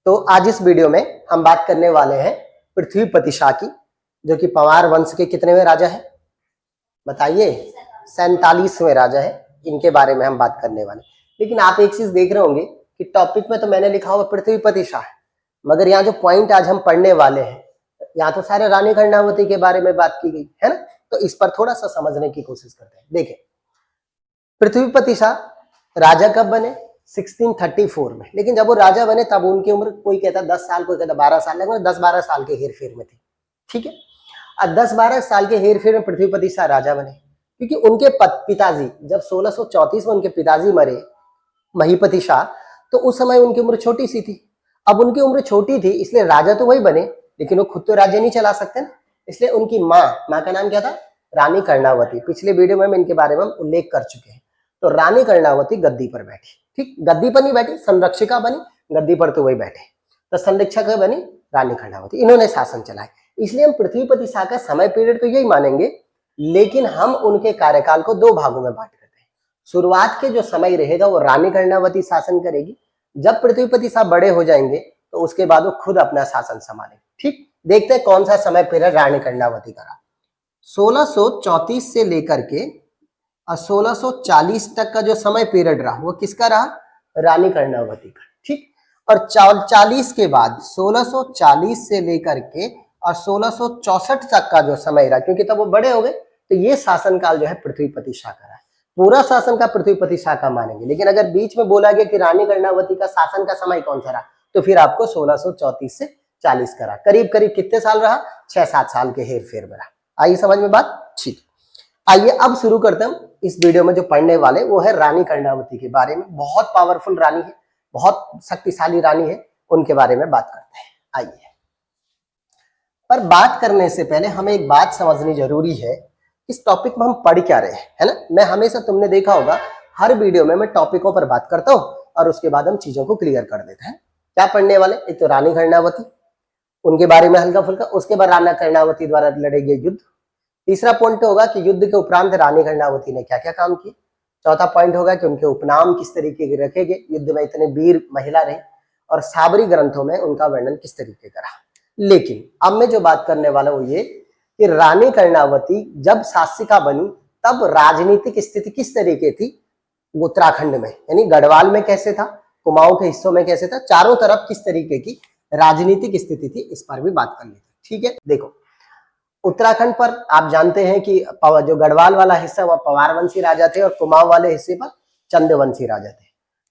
तो आज इस वीडियो में हम बात करने वाले हैं पृथ्वीपति शाह की, जो कि पंवार वंश के कितनेवें राजा हैं बताइए? 47वें राजा है। इनके बारे में हम बात करने वाले। लेकिन आप एक चीज देख रहे होंगे कि टॉपिक में तो मैंने लिखा हुआ पृथ्वीपति शाह, मगर यहाँ जो पॉइंट आज हम पढ़ने वाले हैं, यहाँ तो सारे रानी कर्णावती के बारे में बात की गई है ना। तो इस पर थोड़ा सा समझने की कोशिश करते हैं। देखें, पृथ्वीपति शाह राजा कब बने? 1634 में। लेकिन जब वो राजा बने तब उनकी उम्र कोई कहता 10 साल, कोई कहता 12 साल, लगभग 10-12 साल के हेरफेर में थी। ठीक है, अब 10-12 साल के हेरफेर में पृथ्वीपति शाह राजा बने, क्योंकि उनके पिताजी, जब 1634 में उनके पिताजी मरे महीपति शाह, तो उस समय उनकी उम्र छोटी सी थी। अब उनकी उम्र छोटी थी, इसलिए राजा तो वही बने, लेकिन वो खुद तो राज्य नहीं चला सकते ना। इसलिए उनकी माँ का नाम क्या था? रानी कर्णावती। पिछले वीडियो में इनके बारे में हम उल्लेख कर चुके हैं। तो रानी कर्णावती गद्दी पर बैठी। ठीक, गद्दी पर नहीं बैठी, संरक्षिका बनी, गद्दी पर तो वही बैठे। तो संरक्षक बनी रानी कर्णावती। इन्होंने शासन चलाए। इसलिए हम पृथ्वीपति शाह का समय पीरियड तो यही मानेंगे, लेकिन हम उनके कार्यकाल को दो भागों में बांट करते हैं। शुरुआत के जो समय रहेगा वो रानी कर्णावती शासन करेगी। जब पृथ्वीपति शाह बड़े हो जाएंगे तो उसके बाद वो खुद अपना शासन संभालेंगे। ठीक, देखते हैं कौन सा समय पीरियड रानी कर्णावती का रहा। 1634 से लेकर के 1640 तक का जो समय पीरियड रहा वो किसका रहा? रानी कर्णावती का। ठीक, और 40 के बाद 1640 से लेकर के और 1664 तक का जो समय रहा, क्योंकि तब वो बड़े हो गए, तो ये शासनकाल जो है पृथ्वीपति शाह का रहा है। पूरा शासन का पृथ्वीपति शाह का मानेंगे। लेकिन अगर बीच में बोला गया कि रानी कर्णावती का शासन का समय कौन सा रहा, तो फिर आपको 1634 से 40 का रहा। करीब करीब कितने साल रहा? 6-7 साल के हेरफेर में रहा। आइए समझ में बात। ठीक, आइए अब शुरू करते हैं। इस वीडियो में जो पढ़ने वाले वो है रानी कर्णावती के बारे में। बहुत पावरफुल रानी है, बहुत शक्तिशाली रानी है, उनके बारे में बात करते हैं। आइए, पर बात करने से पहले हमें एक बात समझनी जरूरी है, इस टॉपिक में हम पढ़ क्या रहे हैं, है ना। मैं हमेशा, तुमने देखा होगा, हर वीडियो में मैं टॉपिकों पर बात करता हूं और उसके बाद हम चीजों को क्लियर कर देते हैं। क्या पढ़ने वाले? एक तो रानी कर्णावती, उनके बारे में हल्का फुल्का, उसके बाद रानी कर्णावती द्वारा लड़े गए युद्ध। तीसरा पॉइंट होगा कि युद्ध के उपरांत रानी कर्णावती ने क्या क्या काम किए। चौथा पॉइंट होगा कि उनके उपनाम किस तरीके के रखे गए, युद्ध में इतने वीर महिला रहे, और साबरी ग्रंथों में उनका वर्णन किस तरीके का रहा। लेकिन अब मैं जो बात करने वाला हूं ये कि रानी कर्णावती जब शासिका बनी तब राजनीतिक स्थिति किस तरीके थी उत्तराखंड में, यानी गढ़वाल में कैसे था, कुमाऊं के हिस्सों में कैसे था, चारों तरफ किस तरीके की राजनीतिक स्थिति थी, इस पर भी बात कर लेते हैं। ठीक है, देखो, उत्तराखंड पर आप जानते हैं कि जो गढ़वाल वाला हिस्सा वह पंवार वंशी राजा थे और कुमाऊं वाले हिस्से पर चंद्रवंशी राजा थे।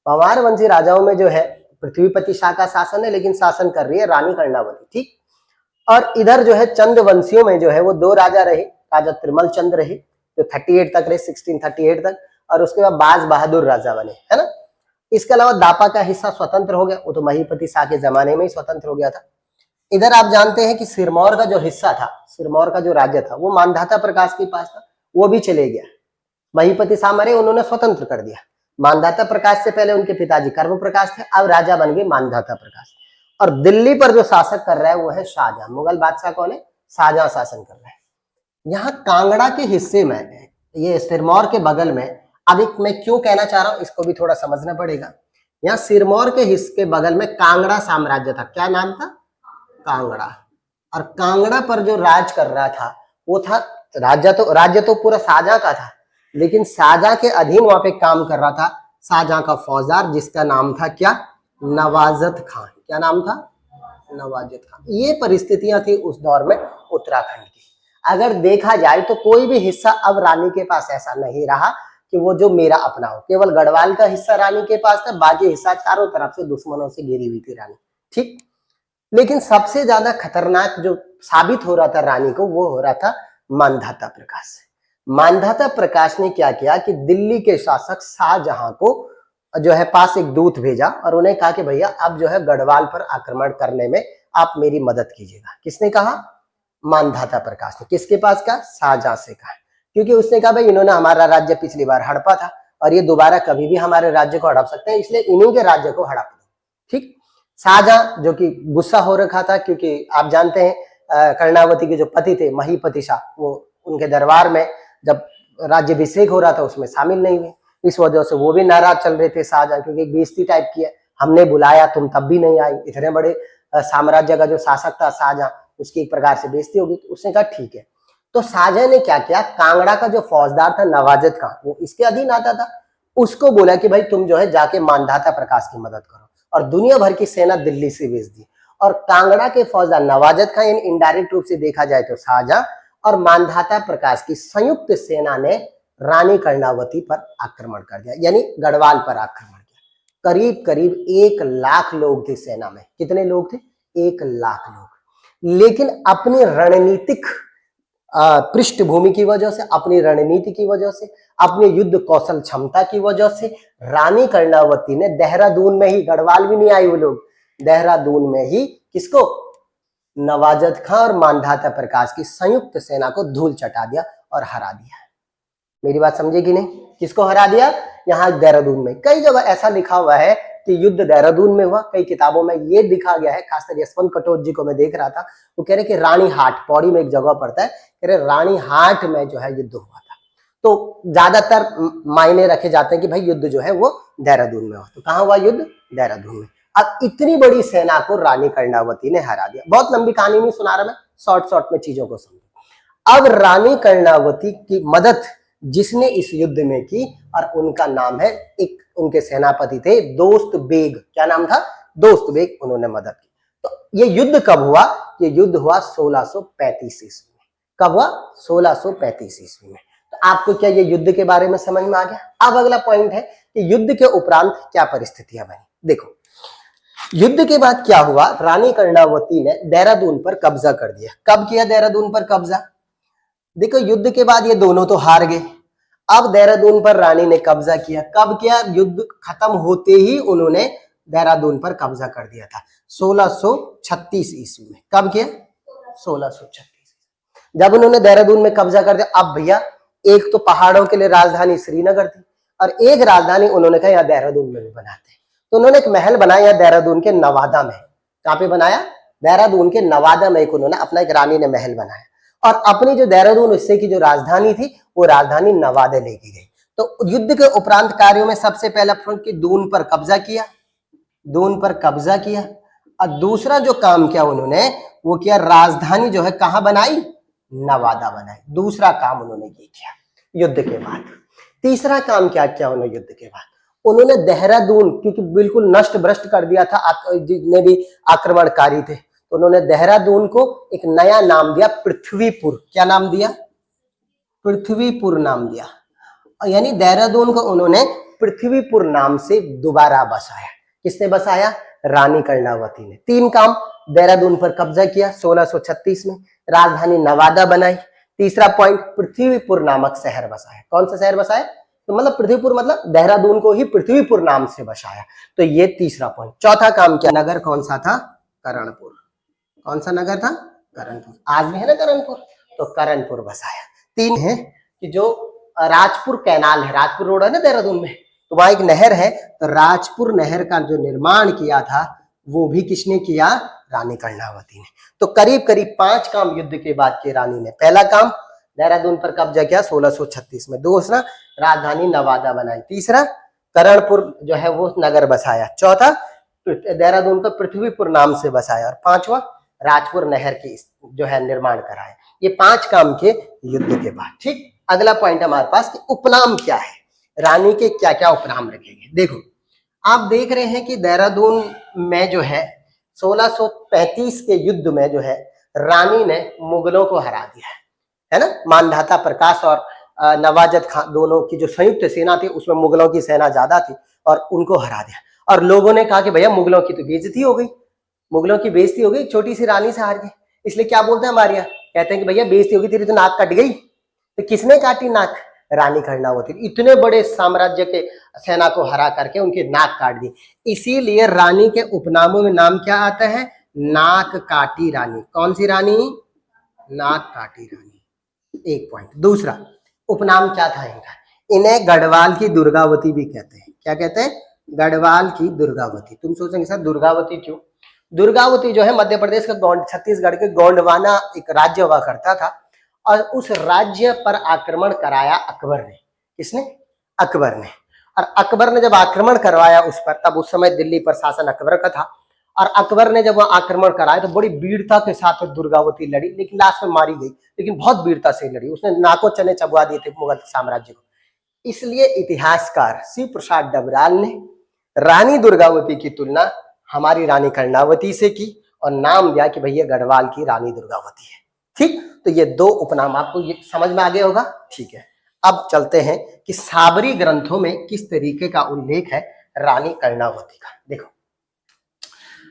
पंवार वंशी राजाओं में जो है पृथ्वीपति शाह का शासन है, लेकिन शासन कर रही है रानी कर्णावती। ठीक, और इधर जो है चंद्रवंशियों में जो है वो दो राजा रहे, राजा त्रिमल चंद्र रहे जो 38 तक रहे, 1638 तक, और उसके बाद बाज बहादुर राजा बने, है ना। इसके अलावा दापा का हिस्सा स्वतंत्र हो गया, वो तो महीपति शाह के जमाने में ही स्वतंत्र हो गया था। इधर आप जानते हैं कि सिरमौर का जो हिस्सा था, सिरमौर का जो राज्य था, वो मानधाता प्रकाश के पास था, वो भी चले गया। महीपति शाह मरे, उन्होंने स्वतंत्र कर दिया। मानधाता प्रकाश से पहले उनके पिताजी कर्म प्रकाश थे, अब राजा बन गए मानधाता प्रकाश। और दिल्ली पर जो शासक कर रहा है वो है शाहजहां। मुगल बादशाह कौन है? शाहजहां शासन कर रहा है। यहाँ कांगड़ा के हिस्से में, ये सिरमौर के बगल में, अभी मैं क्यों कहना चाह रहा हूँ इसको भी थोड़ा समझना पड़ेगा। यहाँ सिरमौर के हिस्से के बगल में कांगड़ा साम्राज्य था। क्या नाम था? कांगड़ा। और कांगड़ा पर जो राज कर रहा था वो था राज्य तो पूरा शाहजहां का था, लेकिन शाहजहां के अधीन वहां पे काम कर रहा था शाहजहां का फौजदार, जिसका नाम था क्या? नवाजत खान। क्या नाम था? नवाजत खान। ये परिस्थितियां थी उस दौर में उत्तराखंड की। अगर देखा जाए तो कोई भी हिस्सा अब रानी के पास ऐसा नहीं रहा कि वो जो मेरा अपना हो। केवल गढ़वाल का हिस्सा रानी के पास था, बाकी हिस्सा चारों तरफ से दुश्मनों से घिरी हुई थी रानी। ठीक, लेकिन सबसे ज्यादा खतरनाक जो साबित हो रहा था रानी को, वो हो रहा था मानधाता प्रकाश। मानधाता प्रकाश ने क्या किया कि दिल्ली के शासक शाहजहां को जो है पास एक दूत भेजा और उन्हें कहा कि भैया अब जो है गढ़वाल पर आक्रमण करने में आप मेरी मदद कीजिएगा। किसने कहा? मानधाता प्रकाश ने। किसके पास का? शाहजहां से कहा, क्योंकि उसने कहा भाई इन्होंने हमारा राज्य पिछली बार हड़पा था और ये दोबारा कभी भी हमारे राज्य को हड़प सकते हैं, इसलिए इन्हीं के राज्य को हड़प दो। ठीक, शाहजहां जो कि गुस्सा हो रखा था, क्योंकि आप जानते हैं कर्णावती के जो पति थे महीपति शाह, वो उनके दरबार में जब राज्याभिषेक हो रहा था उसमें शामिल नहीं हुए, इस वजह से वो भी नाराज चल रहे थे शाहजहां, क्योंकि बेइज्जती टाइप की है, हमने बुलाया तुम तब भी नहीं आई, इतने बड़े साम्राज्य का जो शासक था शाहजहां, उसकी एक प्रकार से बेइज्जती होगी। तो उसने कहा ठीक है। तो शाहजहां ने क्या किया, कांगड़ा का जो फौजदार था नवाजत खान, वो इसके अधीन आता था, उसको बोला कि भाई तुम जो है जाके मानधाता प्रकाश की मदद करो, और दुनिया भर की सेना दिल्ली से भेज दी। और कांगड़ा के फौजदार नवाजत खान, यानी इनडायरेक्ट रूप से देखा जाए तो शाहजहां और मानधाता प्रकाश की संयुक्त सेना ने रानी कर्णावती पर आक्रमण कर दिया, यानी गढ़वाल पर आक्रमण किया। करीब करीब 1 लाख लोग थे सेना में। कितने लोग थे? 1 लाख लोग। लेकिन अपनी रणनीतिक पृष्ठभूमि की वजह से, अपनी रणनीति की वजह से, अपनी युद्ध कौशल क्षमता की वजह से रानी कर्णावती ने देहरादून में ही, गढ़वाल भी नहीं आई वो लोग, देहरादून में ही किसको, नवाजत खां और मानधाता प्रकाश की संयुक्त सेना को धूल चटा दिया और हरा दिया। मेरी बात समझे कि नहीं? किसको हरा दिया? यहाँ देहरादून में। कई जगह ऐसा लिखा हुआ है कि युद्ध देहरादून में हुआ, कई किताबों में ये दिखा गया है, खासकर यशवंत कटोच जी को मैं देख रहा था, वो कह रहे कि रानी हाट, पौड़ी में एक जगह पड़ता है, कह रहे रानी हाट में जो है युद्ध हुआ था। तो ज्यादातर मायने रखे जाते हैं कि भाई युद्ध जो है वो देहरादून में हुआ। तो कहाँ हुआ युद्ध? देहरादून में। अब इतनी बड़ी सेना को रानी कर्णावती ने हरा दिया। बहुत लंबी कहानी नहीं सुना रहा मैं, शॉर्ट में चीजों को समझो। अब रानी कर्णावती की मदद जिसने इस युद्ध में की, और उनका नाम है, एक उनके सेनापति थे दोस्त बेग। क्या नाम था? दोस्त बेग। उन्होंने मदद की। तो ये युद्ध कब हुआ? ये युद्ध हुआ 1635 ईस्वी में। कब हुआ? 1635 ईस्वी में। तो आपको क्या ये युद्ध के बारे में समझ में आ गया? अब अगला पॉइंट है कि युद्ध के उपरांत क्या परिस्थितियां बनी। देखो, युद्ध के बाद क्या हुआ, रानी कर्णावती ने देहरादून पर कब्जा कर दिया। कब किया देहरादून पर कब्जा? देखो, युद्ध के बाद ये दोनों तो हार गए, अब देहरादून पर रानी ने कब्जा किया। कब किया? युद्ध खत्म होते ही उन्होंने देहरादून पर कब्जा कर दिया था, 1636 ईस्वी में। कब किया? 1636। जब उन्होंने देहरादून में कब्जा कर दिया, अब भैया एक तो पहाड़ों के लिए राजधानी श्रीनगर थी, और एक राजधानी उन्होंने कहा यहाँ देहरादून में भी बनाते हैं। तो उन्होंने एक महल बनाया देहरादून के नवादा में। कहाँ पे बनाया? देहरादून के नवादा में एक उन्होंने अपना, एक रानी ने महल बनाया, और अपनी जो देहरादून हिस्से की जो राजधानी थी वो राजधानी नवादा लेके गई। तो युद्ध के उपरांत कार्यों में सबसे पहला कि दून पर कब्जा किया, दून पर कब्जा किया। और दूसरा जो काम किया उन्होंने वो किया, राजधानी जो है कहाँ बनाई? नवादा बनाई। दूसरा काम उन्होंने ये किया युद्ध के बाद। तीसरा काम क्या किया उन्होंने युद्ध के बाद? उन्होंने देहरादून, क्योंकि बिल्कुल नष्ट भ्रष्ट कर दिया था जितने भी आक्रमणकारी थे, तो उन्होंने देहरादून को एक नया नाम दिया, पृथ्वीपुर। क्या नाम दिया? पृथ्वीपुर नाम दिया। यानी देहरादून को उन्होंने पृथ्वीपुर नाम से दोबारा बसाया। किसने बसाया? रानी कर्णावती ने। 3 काम, देहरादून पर कब्जा किया 1636 में, राजधानी नवादा बनाई, तीसरा पॉइंट पृथ्वीपुर नामक शहर बसाया। कौन सा शहर बसाया? तो मतलब पृथ्वीपुर, मतलब देहरादून को ही पृथ्वीपुर नाम से बसाया। तो ये तीसरा पॉइंट। चौथा काम क्या? नगर कौन सा था? करणपुर। कौन सा नगर था? करणपुर। आज भी है ना करणपुर, तो करणपुर बसाया। 3 है कि जो राजपुर कैनाल है, राजपुर रोड है ना देहरादून में, तो वहां एक नहर है, तो राजपुर नहर का जो निर्माण किया था वो भी किसने किया? रानी कर्णावती ने। तो करीब करीब 5 काम युद्ध के बाद किए रानी ने। पहला काम, देहरादून पर कब्जा किया 1636 में। दूसरा, राजधानी नवादा बनाई। तीसरा, करणपुर जो है वो नगर बसाया। चौथा, देहरादून को पृथ्वीपुर नाम से बसाया। और 5वां, राजपुर नहर की जो है निर्माण कराया। ये 5 काम के युद्ध के बाद। ठीक, अगला पॉइंट हमारे पास कि उपनाम क्या है, रानी के क्या क्या उपनाम रखेंगे। देखो, आप देख रहे हैं कि देहरादून में जो है 1635 के युद्ध में जो है रानी ने मुगलों को हरा दिया है ना। मानधाता प्रकाश और नवाजत खान दोनों की जो संयुक्त सेना थी उसमें मुगलों की सेना ज्यादा थी और उनको हरा दिया। और लोगों ने कहा कि भैया मुगलों की तो बेइज्जती हो गई, मुगलों की बेइज्जती हो गई, छोटी सी रानी से हार गए। इसलिए क्या बोलते हैं हमारे यहाँ, कहते हैं कि भैया बेइज्जती होगी, तेरी तो नाक कट गई। तो किसने काटी नाक? रानी कर्णावती। इतने बड़े साम्राज्य के सेना को हरा करके उनकी नाक काट दी। इसीलिए रानी के उपनामों में नाम क्या आता है? नाक काटी रानी। कौन सी रानी? नाक काटी रानी। एक पॉइंट। दूसरा उपनाम क्या था इनका? इन्हें गढ़वाल की दुर्गावती भी कहते हैं। क्या कहते हैं? गढ़वाल की दुर्गावती। तुम सोचेंगे सर दुर्गावती क्यों? दुर्गावती जो है मध्य प्रदेश का छत्तीसगढ़ के गोंडवाना एक राज्य हुआ करता था, और उस राज्य पर आक्रमण कराया अकबर ने। किसने? अकबर ने। और अकबर ने जब आक्रमण करवाया उस पर, तब उस समय दिल्ली पर शासन अकबर का था, और अकबर ने जब वह आक्रमण कराया तो बड़ी वीरता के साथ दुर्गावती लड़ी, लेकिन लास्ट में मारी गई, लेकिन बहुत वीरता से लड़ी, उसने नाको चने चबवा दिए थे मुगल साम्राज्य को। इसलिए इतिहासकार शिव प्रसाद डबराल ने रानी दुर्गावती की तुलना हमारी रानी कर्णावती से की और नाम दिया कि भैया गढ़वाल की रानी दुर्गावती है। ठीक, तो ये दो उपनाम आपको ये समझ में आ गया होगा। ठीक है, अब चलते हैं कि साबरी ग्रंथों में किस तरीके का उल्लेख है रानी कर्णावती का। देखो,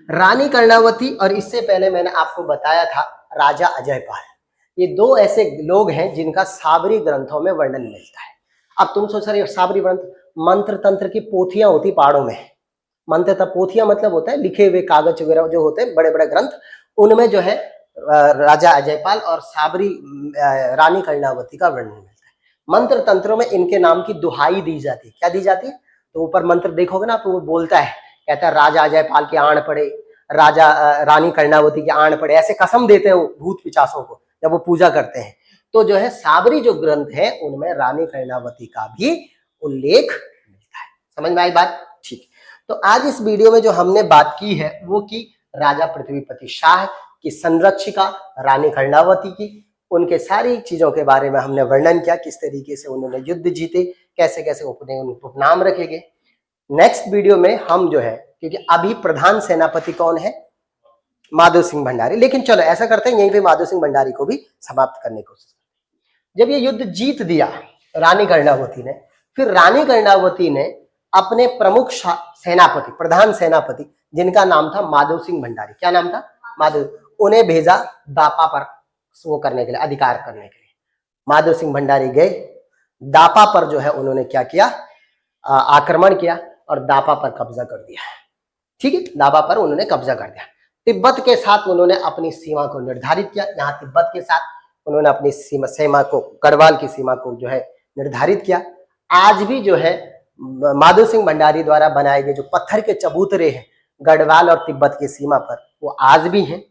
रानी कर्णावती और इससे पहले मैंने आपको बताया था राजा अजयपाल, ये दो ऐसे लोग हैं जिनका साबरी ग्रंथों में वर्णन मिलता है। अब तुम सोच रहे हो साबरी ग्रंथ मंत्र तंत्र की पोथियां होती पहाड़ों में, मंत्र पोथियां मतलब होता है लिखे हुए कागज वगैरह जो होते हैं बड़े बड़े ग्रंथ, उनमें जो है राजा अजयपाल और साबरी रानी कर्णावती का वर्णन मिलता है। मंत्र तंत्रों में इनके नाम की दुहाई दी जाती है। क्या दी जाती है? तो ऊपर मंत्र देखोगे ना तो वो बोलता है, कहता है राजा अजयपाल के आण पड़े, राजा रानी कर्णावती के आण पड़े, ऐसे कसम देते हैं वो भूत पिचासों को जब वो पूजा करते हैं। तो जो है साबरी जो ग्रंथ है उनमें रानी कर्णावती का भी उल्लेख मिलता है। समझ में आई बात? ठीक, तो आज इस वीडियो में जो हमने बात की है वो की राजा पृथ्वीपति शाह की संरक्षिका रानी कर्णावती की, उनके सारी चीजों के बारे में हमने वर्णन किया, किस तरीके से उन्होंने युद्ध जीते, कैसे कैसे उपनाम रखे गए। नेक्स्ट वीडियो में हम जो है, क्योंकि अभी प्रधान सेनापति कौन है? माधो सिंह भंडारी, लेकिन चलो ऐसा करते हैं यहीं पे माधो सिंह भंडारी को भी समाप्त करने की कोशिश। जब ये युद्ध जीत दिया रानी कर्णावती ने, फिर रानी कर्णावती ने अपने प्रमुख सेनापति, प्रधान सेनापति जिनका नाम था माधो सिंह भंडारी, क्या नाम था? माधो, उन्हें भेजा दापा पर वो करने के लिए, अधिकार करने के लिए। माधो सिंह भंडारी गए, दापा पर जो है उन्होंने क्या किया? आक्रमण किया और दापा पर कब्जा कर दिया। ठीक है, दापा पर उन्होंने कब्जा कर दिया। तिब्बत के साथ उन्होंने अपनी सीमा को निर्धारित किया। यहाँ तिब्बत के साथ उन्होंने अपनी सीमा को, गढ़वाल की सीमा को जो है निर्धारित किया। आज भी जो है माधो सिंह भंडारी द्वारा बनाए गए जो पत्थर के चबूतरे हैं गढ़वाल और तिब्बत की सीमा पर, वो आज भी हैं।